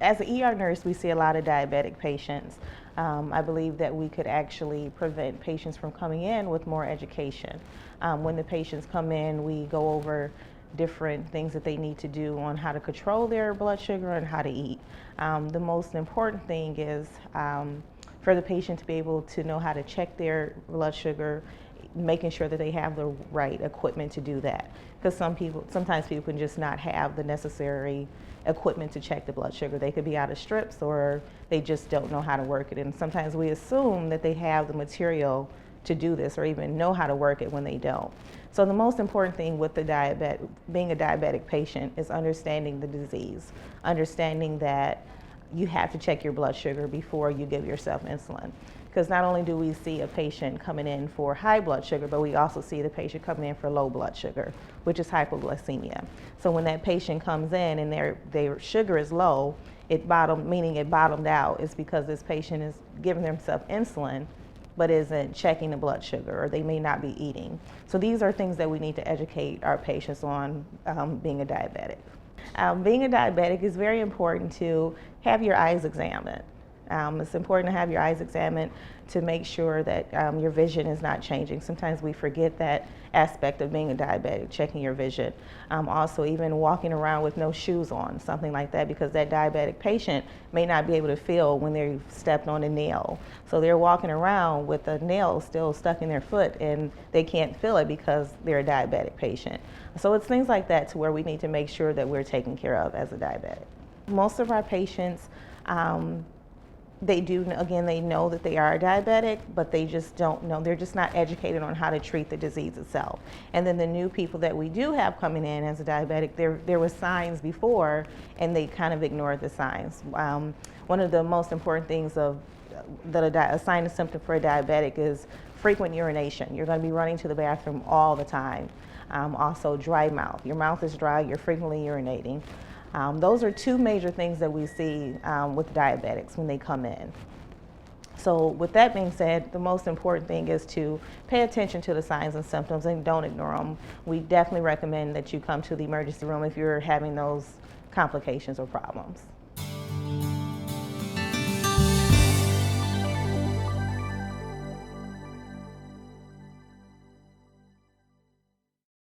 As an ER nurse, we see a lot of diabetic patients. I believe that we could actually prevent patients from coming in with more education. When the patients come in, we go over different things that they need to do on how to control their blood sugar and how to eat. The most important thing is for the patient to be able to know how to check their blood sugar, making sure that they have the right equipment to do that. Because sometimes people can just not have the necessary equipment to check the blood sugar. They could be out of strips or they just don't know how to work it. And sometimes we assume that they have the material to do this or even know how to work it when they don't. So the most important thing with being a diabetic patient is understanding the disease, understanding that you have to check your blood sugar before you give yourself insulin. Because not only do we see a patient coming in for high blood sugar, but we also see the patient coming in for low blood sugar, which is hypoglycemia. So when that patient comes in and their sugar is low, meaning it bottomed out, is because this patient is giving themselves insulin but isn't checking the blood sugar, or they may not be eating. So these are things that we need to educate our patients on being a diabetic. Being a diabetic is very important to have your eyes examined. It's important to have your eyes examined to make sure that your vision is not changing. Sometimes we forget that aspect of being a diabetic, checking your vision. Also, even walking around with no shoes on, something like that, because that diabetic patient may not be able to feel when they've stepped on a nail. So they're walking around with a nail still stuck in their foot and they can't feel it because they're a diabetic patient. So it's things like that to where we need to make sure that we're taken care of as a diabetic. Most of our patients, they know that they are diabetic, but they just don't know. They're just not educated on how to treat the disease itself. And then the new people that we do have coming in as a diabetic, there were signs before, and they kind of ignored the signs. One of the most important things a sign and symptom for a diabetic is frequent urination. You're going to be running to the bathroom all the time. Also, dry mouth. Your mouth is dry, you're frequently urinating. Those are two major things that we see with diabetics when they come in. So with that being said, the most important thing is to pay attention to the signs and symptoms and don't ignore them. We definitely recommend that you come to the emergency room if you're having those complications or problems.